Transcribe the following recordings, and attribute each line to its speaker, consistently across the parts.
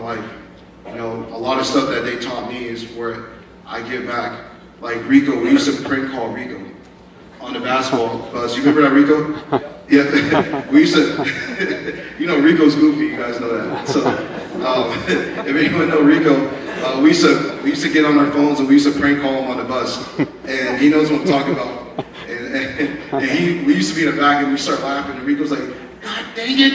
Speaker 1: life. You know, a lot of stuff that they taught me is where I give back. Like Rico, we used to prank call Rico on the basketball bus. You remember that, Rico? Yeah, we used to, you know, Rico's goofy, you guys know that. So, if anyone know Rico, we used to get on our phones and we used to prank call him on the bus. And he knows what I'm talking about. And we used to be in the back and we start laughing and Rico's like, God dang it,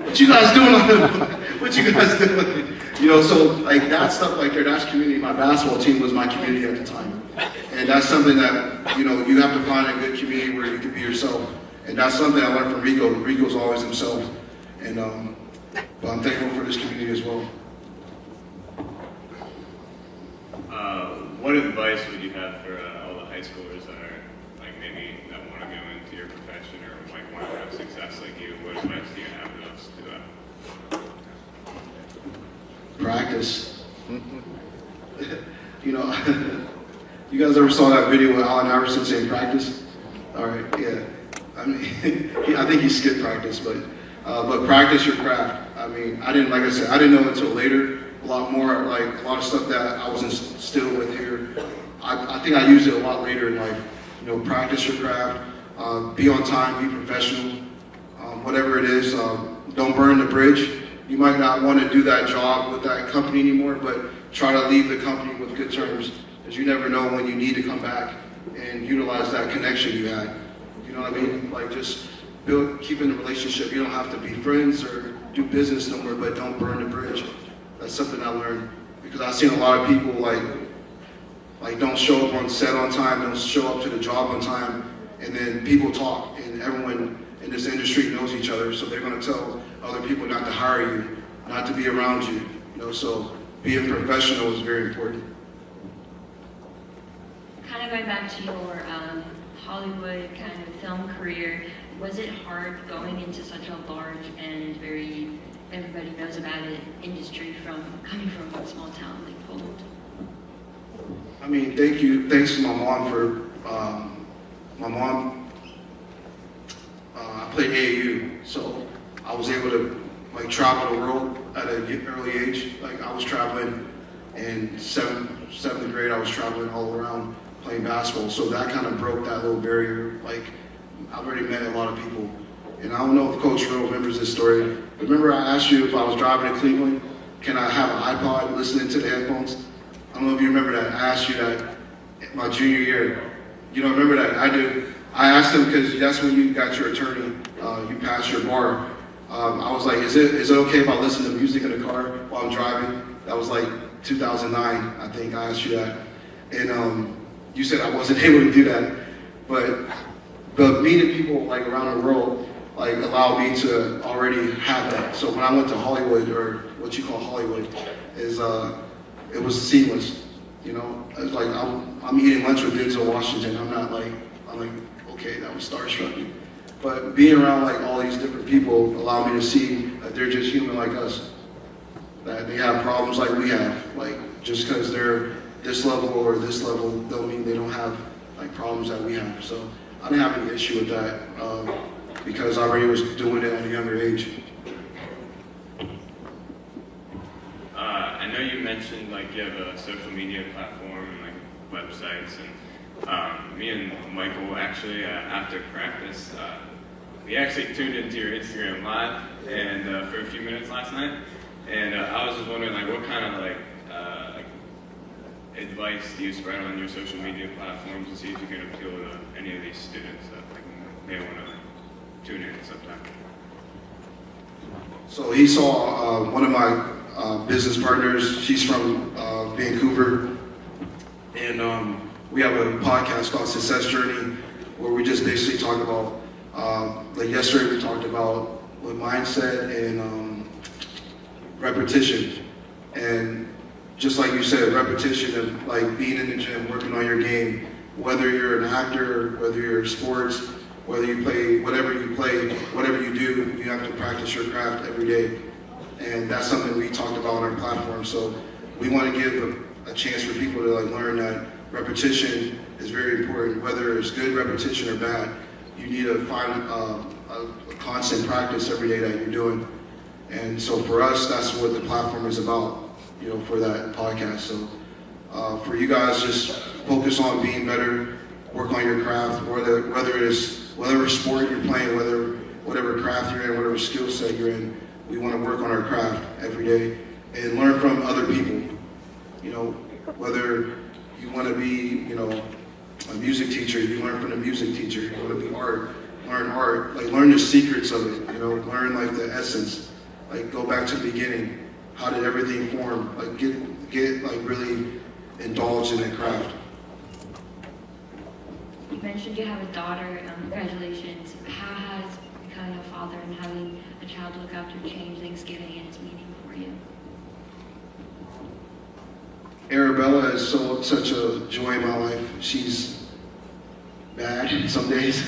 Speaker 1: what you guys doing on the, what you guys doing? You know, so like that stuff like there, that's community. My basketball team was my community at the time. And that's something that, you know, you have to find a good community where you can be yourself. And that's something I learned from Rico. Rico's always himself. And but I'm thankful for this community as well.
Speaker 2: What advice would you have for all the high schoolers that are like maybe that want to go into your profession or like want to have success like you? What advice do you have for us to
Speaker 1: Practice. You know, you guys ever saw that video with Allen Iverson saying practice? All right, yeah. I mean, I think he skipped practice, but practice your craft. I mean, like I said, I didn't know until later. A lot more, like a lot of stuff that I was instilled with here. I think I used it a lot later in life. You know, practice your craft, be on time, be professional, whatever it is. Don't burn the bridge. You might not want to do that job with that company anymore, but try to leave the company with good terms, because you never know when you need to come back and utilize that connection you had. You know what I mean? Like just keeping the relationship. You don't have to be friends or do business no more, but don't burn the bridge. That's something I learned, because I've seen a lot of people like don't show up on set on time, don't show up to the job on time, and then people talk, and everyone in this industry knows each other, so they're going to tell other people not to hire you, not to be around you. You know, so being professional is very important.
Speaker 3: Kind of going back to your Hollywood kind of film career, was it hard going into such a large and very everybody knows about it industry coming from a small town like Poland?
Speaker 1: I mean, thanks to my mom for, I played AAU, so I was able to like travel the world at an early age. Like I was traveling in seventh grade, I was traveling all around playing basketball. So that kind of broke that little barrier. Like I've already met a lot of people. And I don't know if Coach Real remembers this story. Remember I asked you if I was driving to Cleveland, can I have an iPod listening to the headphones? I don't know if you remember that. I asked you that my junior year. You don't remember that? I do. I asked him because that's when you got your attorney, you passed your bar. I was like, is it okay if I listen to music in the car while I'm driving? That was like 2009, I think I asked you that. And you said I wasn't able to do that. But meeting people like around the world, like allowed me to already have that. So when I went to Hollywood, or what you call Hollywood, it was seamless. You know, it's like I'm eating lunch with Denzel Washington. I'm like, okay, that was starstruck. But being around like all these different people allowed me to see that they're just human like us. That they have problems like we have. Like just because they're this level or this level, don't mean they don't have like problems that we have. So I didn't have any issue with that. Because I already was doing it at a younger age.
Speaker 2: I know you mentioned like you have a social media platform and like websites, and me and Michael actually after practice, we actually tuned into your Instagram live and for a few minutes last night, and I was just wondering like what kind of like advice do you spread on your social media platforms to see if you can appeal to any of these students that like may want to tune in sometime?
Speaker 1: So he saw one of my business partners. She's from Vancouver, and we have a podcast called Success Journey, where we just basically talk about, like yesterday we talked about with mindset and repetition, and just like you said, repetition of like being in the gym, working on your game, whether you're an actor, whether you're sports, whether you play, whatever you do, you have to practice your craft every day. And that's something we talked about on our platform. So we want to give a chance for people to like learn that repetition is very important, whether it's good repetition or bad. You need to find a constant practice every day that you're doing. And so for us, that's what the platform is about, you know, for that podcast. So for you guys, just focus on being better, work on your craft, whether it is whatever sport you're playing, whatever craft you're in, whatever skill set you're in. We want to work on our craft every day and learn from other people. You know, whether you want to be, you know, a music teacher, you learn from the music teacher. You want to be learn art, like learn the secrets of it, you know, learn like the essence, like go back to the beginning. How did everything form? Like get like really indulged in that craft.
Speaker 3: You mentioned you have a daughter. Congratulations. How has becoming a father and having a child look after changed Thanksgiving and its meaning for you?
Speaker 1: Arabella is such a joy in my life. She's bad some days,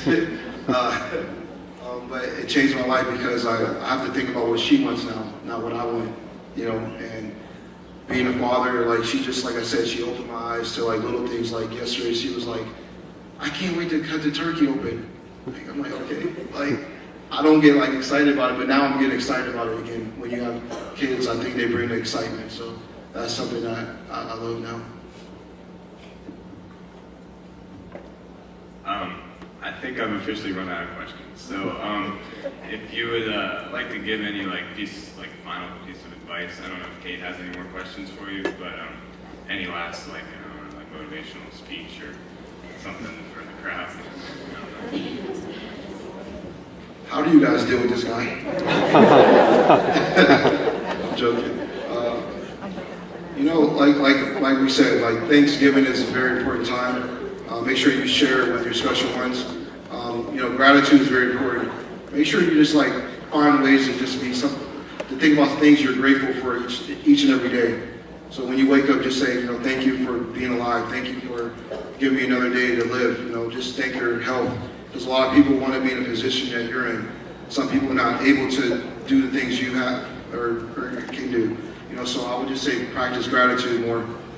Speaker 1: but it changed my life because I have to think about what she wants now, not what I want, you know. And being a father, like she just, like I said, she opened my eyes to like little things. Like yesterday, she was like, "I can't wait to cut the turkey open." Like, I'm like, okay, like I don't get like excited about it, but now I'm getting excited about it again. When you have kids, I think they bring the excitement. So that's something that I love now.
Speaker 2: I think I've officially run out of questions. So, if you would like to give any final piece of advice, I don't know if Kate has any more questions for you, but any last motivational speech or something for the crowd.
Speaker 1: How do you guys deal with this guy? I'm joking. You know, like we said, like Thanksgiving is a very important time. Make sure you share it with your special ones. You know, gratitude is very important. Make sure you just like find ways to just to think about things you're grateful for each and every day. So when you wake up, just say, you know, thank you for being alive. Thank you for giving me another day to live. You know, just thank your health. Because a lot of people want to be in a position that you're in. Some people are not able to do the things you have or can do. You know, so I would just say practice gratitude more.